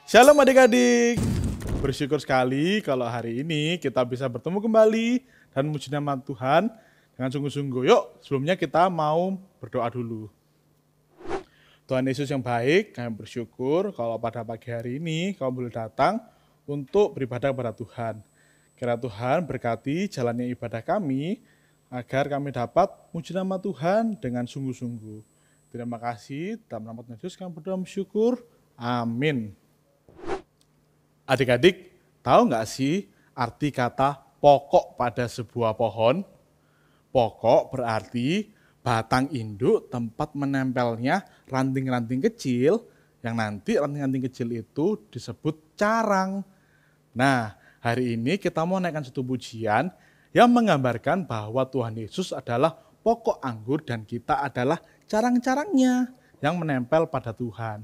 Shalom adik-adik. Bersyukur sekali kalau hari ini kita bisa bertemu kembali dan memuji nama Tuhan dengan sungguh-sungguh. Yuk, sebelumnya kita mau berdoa dulu. Tuhan Yesus yang baik, kami bersyukur kalau pada pagi hari ini kau boleh datang untuk beribadah kepada Tuhan. Kiranya Tuhan berkati jalannya ibadah kami, agar kami dapat memuji nama Tuhan dengan sungguh-sungguh. Terima kasih, dalam nama Tuhan Yesus kami berdoa bersyukur. Amin. Adik-adik, tahu nggak sih arti kata pokok pada sebuah pohon? Pokok berarti batang induk tempat menempelnya ranting-ranting kecil, yang nanti ranting-ranting kecil itu disebut carang. Nah, hari ini kita mau naikkan satu pujian yang menggambarkan bahwa Tuhan Yesus adalah pokok anggur dan kita adalah carang-carangnya yang menempel pada Tuhan.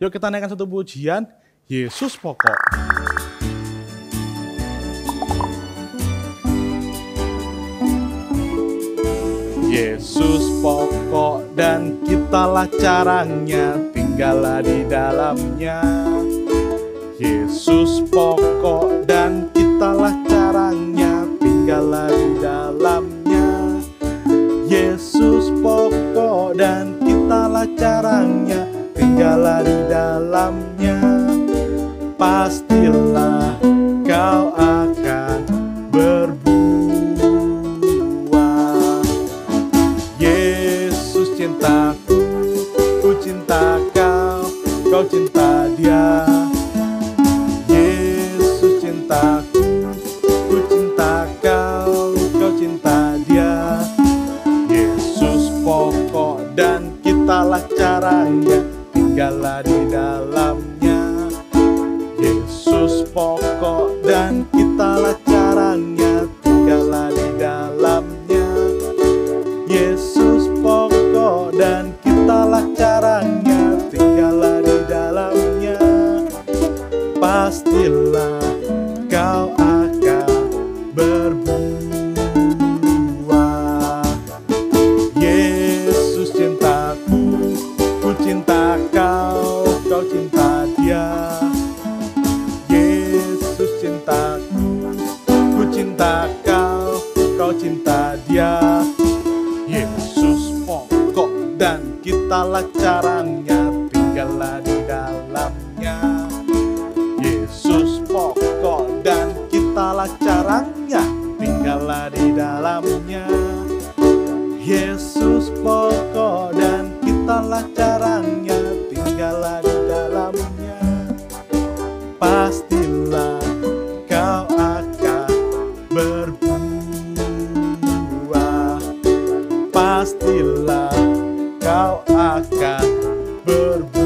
Yuk kita naikkan satu pujian, Yesus pokok. Yesus pokok dan kitalah carangnya, tinggallah di dalamnya. Yesus pokok dan kitalah carangnya, tinggallah di dalamnya. Yesus pokok dan kitalah carangnya, tinggallah di dalamnya. Pastilah kau akan berbuah. Yesus cintaku, ku cinta kau, kau cinta dia. Yesus cintaku, ku cinta kau, kau cinta dia. Yesus pokok dan kitalah caranya, tinggallah di dalamnya. Yesus pokok dan kitalah caranya, tinggallah di dalamnya. Yesus pokok dan kitalah caranya, tinggallah di dalamnya. Pastilah kau akan berbuah. Yesus cintaku, ku cinta kau, kau cinta dia. Yesus cintaku, ku cinta kau, kau cinta dia. Yesus pokok dan kitalah carangnya, tinggallah di dalamnya. Yesus pokok dan kitalah carangnya, tinggallah di dalamnya. Yesus pokok dan kitalah carangnya, tinggallah di dalamnya. Pastilah kau akan berbuah. Pastilah kau akan berbuah.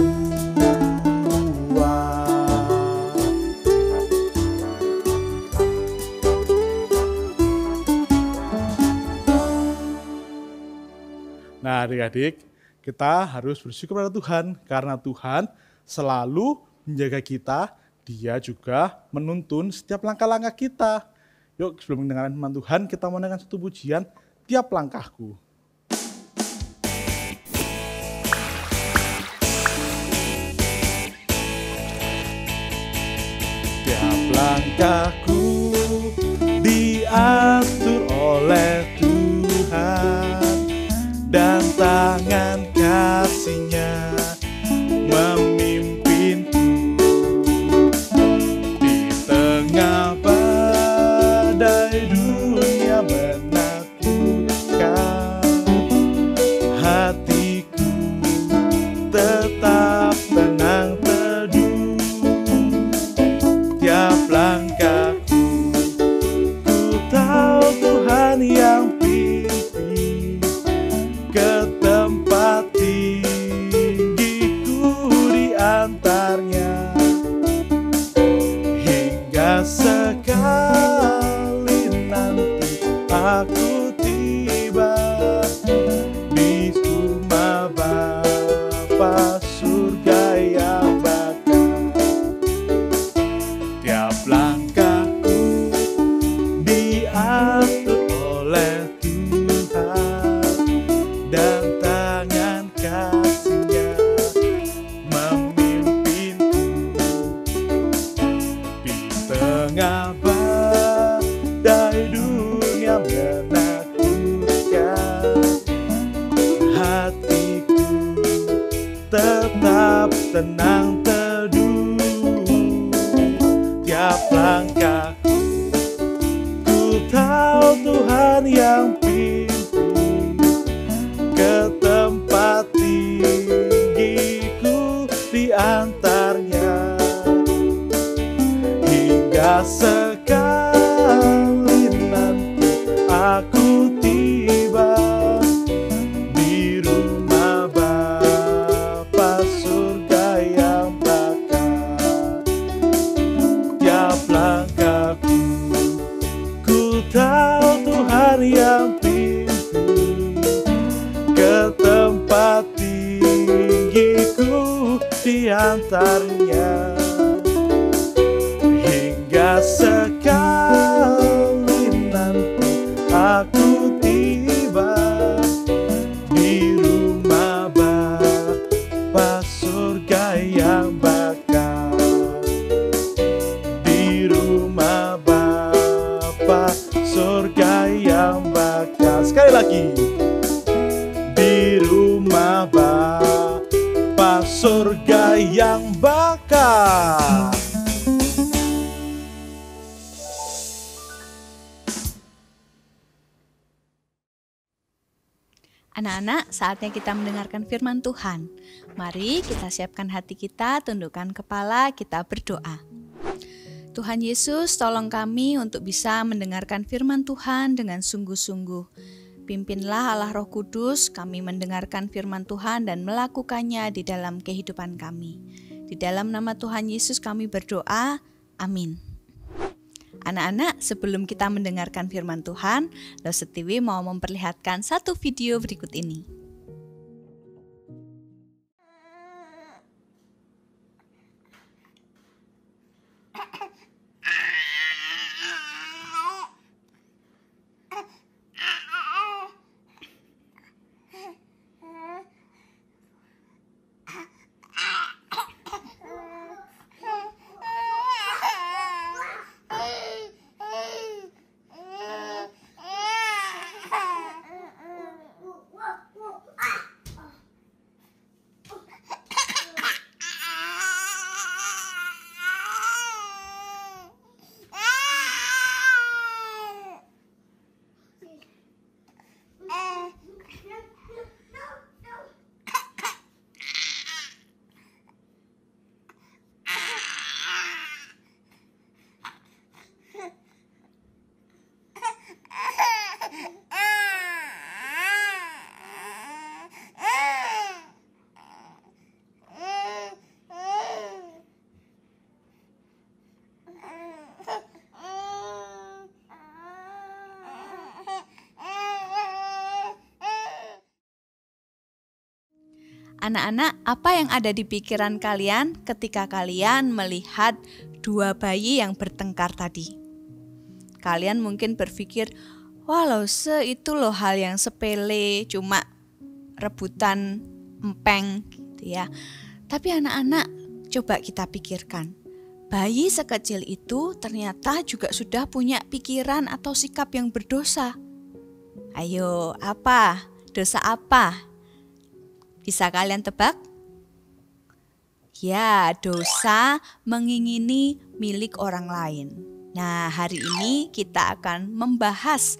Nah adik-adik, kita harus bersyukur pada Tuhan, karena Tuhan selalu menjaga kita. Dia juga menuntun setiap langkah-langkah kita. Yuk sebelum mendengarkan firman Tuhan, kita mau naikkan satu pujian, Tiap Langkahku. Tiap langkahku diatur oleh Tuhan, dan tangan kasih-Nya memimpinku. Di tengah badai dunia menakutkan, hatiku tetap tenang teduh. Tiap langkahku, ku tahu Tuhan yang pimpin ke tempat tinggiku diantarnya, hingga sekali nanti aku tiba di rumah Bapa surga yang bakal. Tiap langkahku diatur oleh Tuhan, dan tangan kasih-Nya memimpinku. tetap tenang teduh. Tiap langkah ku tahu Tuhan yang pimpin ke tempat tinggiku diantarnya, hingga sekali nanti aku tiba di rumah Bapa surga yang bakal. Tiap langkahku ku tahu Tuhan yang pimpin ke tempat tinggiku diantarnya, hingga sekali nanti aku tiba di rumah Bapa surga yang bakal. Di rumah Bapa surga yang bakal. Sekali lagi. Di rumah Bapa surga yang bakal. Anak-anak, saatnya kita mendengarkan firman Tuhan. Mari kita siapkan hati kita, tundukkan kepala, kita berdoa. Tuhan Yesus, tolong kami untuk bisa mendengarkan firman Tuhan dengan sungguh-sungguh. Pimpinlah Allah Roh Kudus kami mendengarkan firman Tuhan dan melakukannya di dalam kehidupan kami. Di dalam nama Tuhan Yesus kami berdoa, amin. Anak-anak, sebelum kita mendengarkan firman Tuhan, Los Setiwi mau memperlihatkan satu video berikut ini. Anak-anak, apa yang ada di pikiran kalian ketika kalian melihat dua bayi yang bertengkar tadi? Kalian mungkin berpikir, walau itu loh hal yang sepele, cuma rebutan empeng gitu ya. Tapi anak-anak, coba kita pikirkan. Bayi sekecil itu ternyata juga sudah punya pikiran atau sikap yang berdosa. Ayo, apa? Dosa apa? Bisa kalian tebak? Ya, dosa mengingini milik orang lain. Nah, hari ini kita akan membahas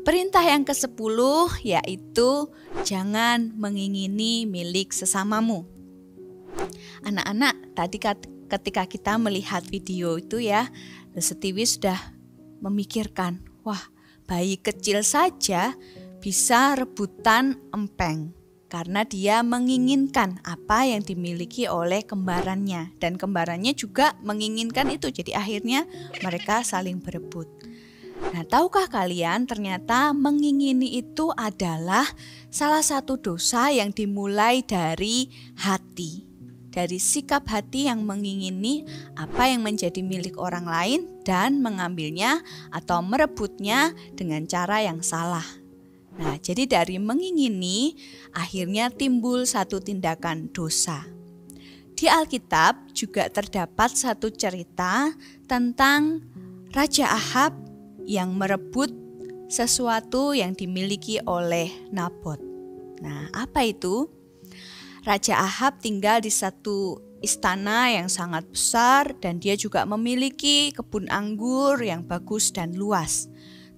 perintah yang ke-10, yaitu jangan mengingini milik sesamamu. Anak-anak, tadi ketika kita melihat video itu ya, Setiwi sudah memikirkan, wah, bayi kecil saja bisa rebutan empeng. Karena dia menginginkan apa yang dimiliki oleh kembarannya. Dan kembarannya juga menginginkan itu. Jadi akhirnya mereka saling berebut. Nah, tahukah kalian ternyata mengingini itu adalah salah satu dosa yang dimulai dari hati. Dari sikap hati yang mengingini apa yang menjadi milik orang lain dan mengambilnya atau merebutnya dengan cara yang salah. Nah, jadi dari mengingini akhirnya timbul satu tindakan dosa. Di Alkitab juga terdapat satu cerita tentang Raja Ahab yang merebut sesuatu yang dimiliki oleh Nabot. Nah, apa itu? Raja Ahab tinggal di satu istana yang sangat besar dan dia juga memiliki kebun anggur yang bagus dan luas.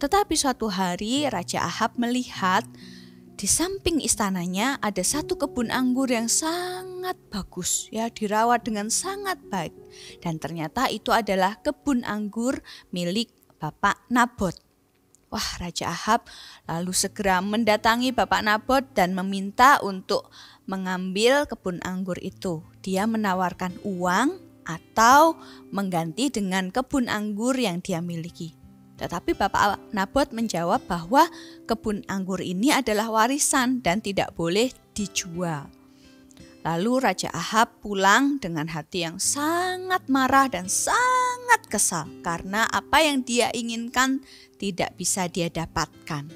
Tetapi suatu hari Raja Ahab melihat di samping istananya ada satu kebun anggur yang sangat bagus, ya, dirawat dengan sangat baik. Dan ternyata itu adalah kebun anggur milik Bapak Nabot. Wah, Raja Ahab lalu segera mendatangi Bapak Nabot dan meminta untuk mengambil kebun anggur itu. Dia menawarkan uang atau mengganti dengan kebun anggur yang dia miliki. Tetapi Bapak Nabot menjawab bahwa kebun anggur ini adalah warisan dan tidak boleh dijual. Lalu Raja Ahab pulang dengan hati yang sangat marah dan sangat kesal karena apa yang dia inginkan tidak bisa dia dapatkan.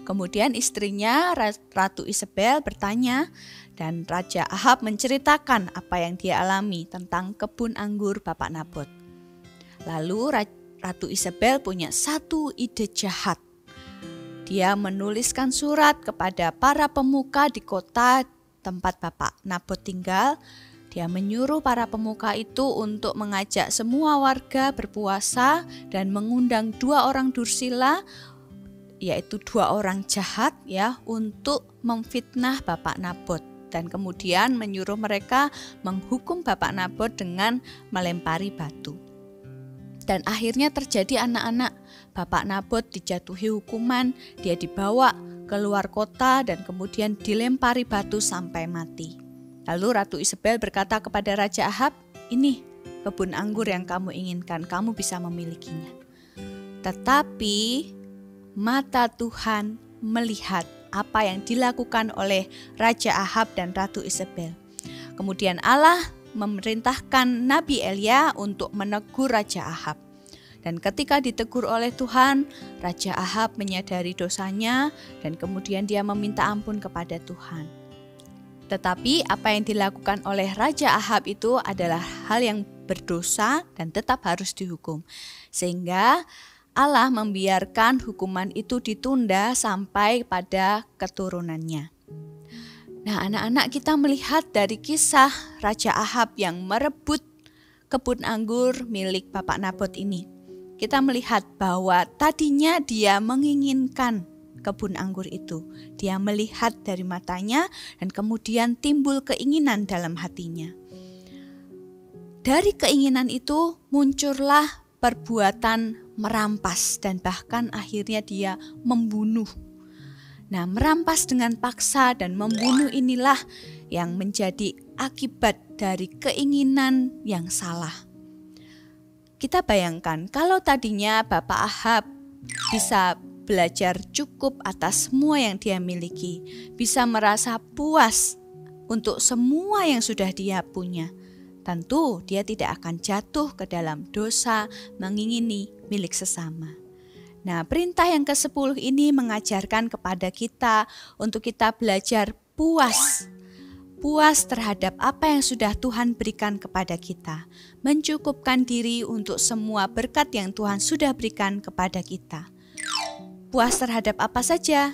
Kemudian istrinya Ratu Isabel bertanya dan Raja Ahab menceritakan apa yang dia alami tentang kebun anggur Bapak Nabot. Lalu Ratu Isabel punya satu ide jahat. Dia menuliskan surat kepada para pemuka di kota tempat Bapak Nabot tinggal. Dia menyuruh para pemuka itu untuk mengajak semua warga berpuasa dan mengundang 2 orang dursila, yaitu 2 orang jahat, ya, untuk memfitnah Bapak Nabot. Dan kemudian menyuruh mereka menghukum Bapak Nabot dengan melempari batu. Dan akhirnya terjadi anak-anak. Bapak Nabot dijatuhi hukuman, dia dibawa keluar kota dan kemudian dilempari batu sampai mati. Lalu Ratu Isabel berkata kepada Raja Ahab, "Ini kebun anggur yang kamu inginkan, kamu bisa memilikinya." Tetapi mata Tuhan melihat apa yang dilakukan oleh Raja Ahab dan Ratu Isabel. Kemudian Allah memerintahkan Nabi Elia untuk menegur Raja Ahab. Dan ketika ditegur oleh Tuhan, Raja Ahab menyadari dosanya dan kemudian dia meminta ampun kepada Tuhan. Tetapi apa yang dilakukan oleh Raja Ahab itu adalah hal yang berdosa dan tetap harus dihukum. Sehingga Allah membiarkan hukuman itu ditunda sampai pada keturunannya. Nah, anak-anak, kita melihat dari kisah Raja Ahab yang merebut kebun anggur milik Bapak Nabot ini. Kita melihat bahwa tadinya dia menginginkan kebun anggur itu. Dia melihat dari matanya dan kemudian timbul keinginan dalam hatinya. Dari keinginan itu muncullah perbuatan merampas dan bahkan akhirnya dia membunuh. Nah, merampas dengan paksa dan membunuh inilah yang menjadi akibat dari keinginan yang salah. Kita bayangkan kalau tadinya Bapak Ahab bisa belajar cukup atas semua yang dia miliki, bisa merasa puas untuk semua yang sudah dia punya, tentu dia tidak akan jatuh ke dalam dosa mengingini milik sesama. Nah, perintah yang ke-10 ini mengajarkan kepada kita untuk kita belajar puas terhadap apa yang sudah Tuhan berikan kepada kita, mencukupkan diri untuk semua berkat yang Tuhan sudah berikan kepada kita. Puas terhadap apa saja,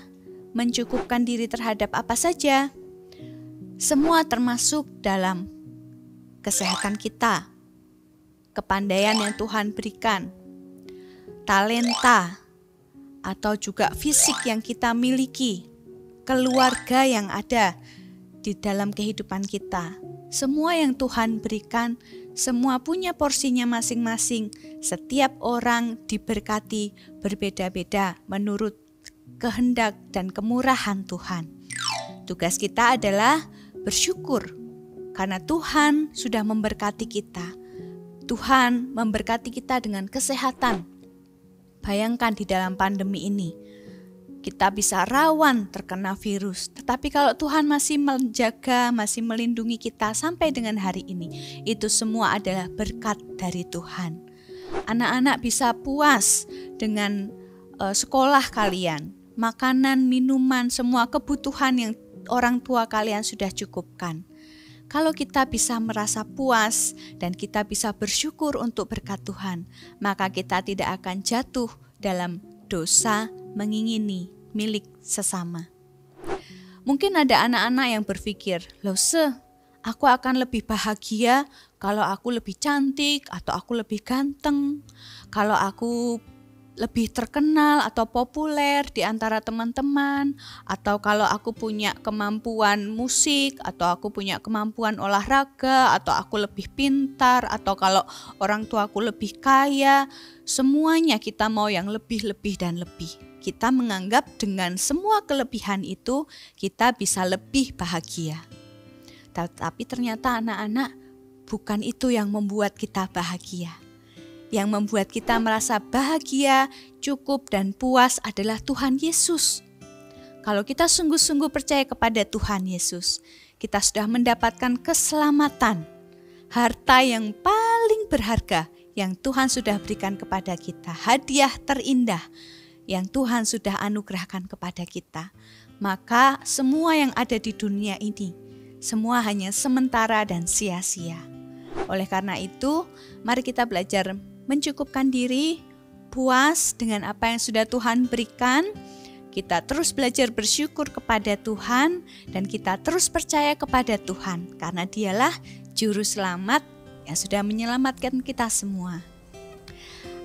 mencukupkan diri terhadap apa saja, semua termasuk dalam kesehatan kita, kepandaian yang Tuhan berikan, talenta, atau juga fisik yang kita miliki, keluarga yang ada di dalam kehidupan kita. Semua yang Tuhan berikan, semua punya porsinya masing-masing. Setiap orang diberkati berbeda-beda menurut kehendak dan kemurahan Tuhan. Tugas kita adalah bersyukur karena Tuhan sudah memberkati kita. Tuhan memberkati kita dengan kesehatan. Bayangkan di dalam pandemi ini, kita bisa rawan terkena virus. Tetapi kalau Tuhan masih menjaga, masih melindungi kita sampai dengan hari ini, itu semua adalah berkat dari Tuhan. Anak-anak bisa puas dengan sekolah kalian, makanan, minuman, semua kebutuhan yang orang tua kalian sudah cukupkan. Kalau kita bisa merasa puas dan kita bisa bersyukur untuk berkat Tuhan, maka kita tidak akan jatuh dalam dosa mengingini milik sesama. Mungkin ada anak-anak yang berpikir, loh aku akan lebih bahagia kalau aku lebih cantik atau aku lebih ganteng, kalau aku lebih terkenal atau populer di antara teman-teman, atau kalau aku punya kemampuan musik, atau aku punya kemampuan olahraga, atau aku lebih pintar, atau kalau orang tua aku lebih kaya. Semuanya kita mau yang lebih dan lebih. Kita menganggap dengan semua kelebihan itu kita bisa lebih bahagia. Tapi ternyata anak-anak, bukan itu yang membuat kita bahagia. Yang membuat kita merasa bahagia, cukup dan puas adalah Tuhan Yesus. Kalau kita sungguh-sungguh percaya kepada Tuhan Yesus, kita sudah mendapatkan keselamatan, harta yang paling berharga yang Tuhan sudah berikan kepada kita, hadiah terindah yang Tuhan sudah anugerahkan kepada kita. Maka semua yang ada di dunia ini, semua hanya sementara dan sia-sia. Oleh karena itu, mari kita belajar mencukupkan diri, puas dengan apa yang sudah Tuhan berikan. Kita terus belajar bersyukur kepada Tuhan dan kita terus percaya kepada Tuhan karena Dialah juru selamat yang sudah menyelamatkan kita semua.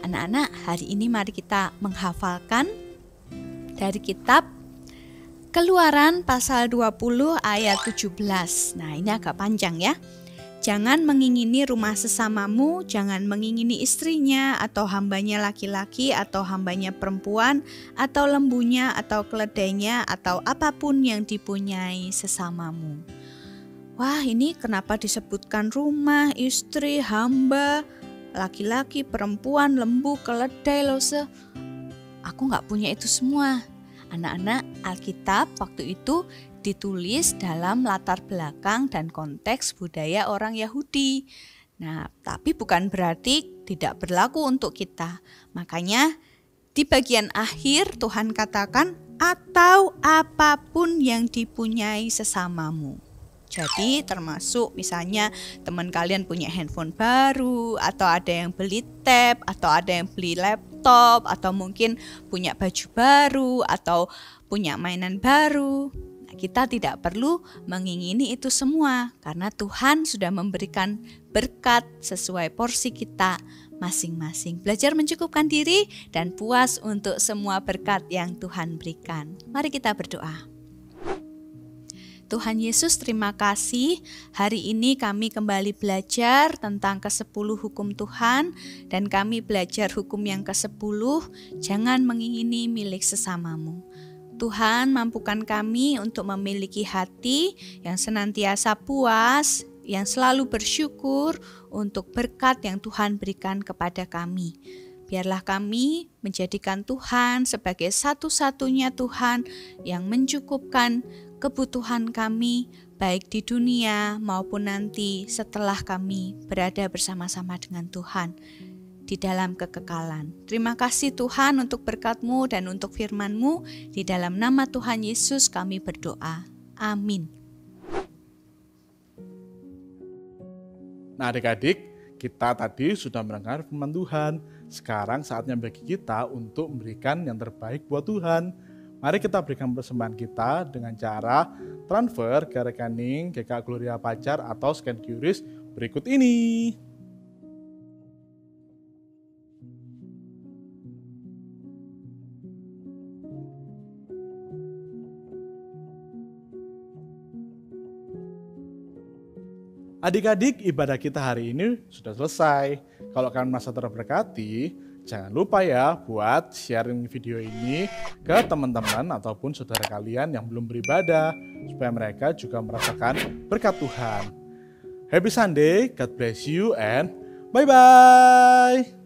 Anak-anak, hari ini mari kita menghafalkan dari kitab Keluaran pasal 20 ayat 17. Nah, ini agak panjang ya. Jangan mengingini rumah sesamamu, jangan mengingini istrinya, atau hambanya laki-laki, atau hambanya perempuan, atau lembunya, atau keledainya, atau apapun yang dipunyai sesamamu. Wah, ini kenapa disebutkan rumah, istri, hamba, laki-laki, perempuan, lembu, keledai, lose? Aku gak punya itu semua. Anak-anak, Alkitab waktu itu ditulis dalam latar belakang dan konteks budaya orang Yahudi. Nah, tapi bukan berarti tidak berlaku untuk kita. Makanya di bagian akhir Tuhan katakan, atau apapun yang dipunyai sesamamu. Jadi termasuk misalnya teman kalian punya handphone baru, atau ada yang beli tab, atau ada yang beli laptop, atau mungkin punya baju baru, atau punya mainan baru. Kita tidak perlu mengingini itu semua karena Tuhan sudah memberikan berkat sesuai porsi kita masing-masing. Belajar mencukupkan diri dan puas untuk semua berkat yang Tuhan berikan. Mari kita berdoa. Tuhan Yesus, terima kasih. Hari ini kami kembali belajar tentang ke-10 hukum Tuhan dan kami belajar hukum yang ke-10, jangan mengingini milik sesamamu. Tuhan, mampukan kami untuk memiliki hati yang senantiasa puas, yang selalu bersyukur untuk berkat yang Tuhan berikan kepada kami. Biarlah kami menjadikan Tuhan sebagai satu-satunya Tuhan yang mencukupkan kebutuhan kami, baik di dunia maupun nanti setelah kami berada bersama-sama dengan Tuhan di dalam kekekalan. Terima kasih Tuhan untuk berkat-Mu dan untuk firman-Mu. Di dalam nama Tuhan Yesus kami berdoa. Amin. Nah adik-adik, kita tadi sudah mendengar firman Tuhan. Sekarang saatnya bagi kita untuk memberikan yang terbaik buat Tuhan. Mari kita berikan persembahan kita dengan cara transfer ke rekening GK Gloria Pajar atau scan QRIS berikut ini. Adik-adik, ibadah kita hari ini sudah selesai. Kalau kalian merasa terberkati, jangan lupa ya buat sharing video ini ke teman-teman ataupun saudara kalian yang belum beribadah, supaya mereka juga merasakan berkat Tuhan. Happy Sunday, God bless you, and bye-bye.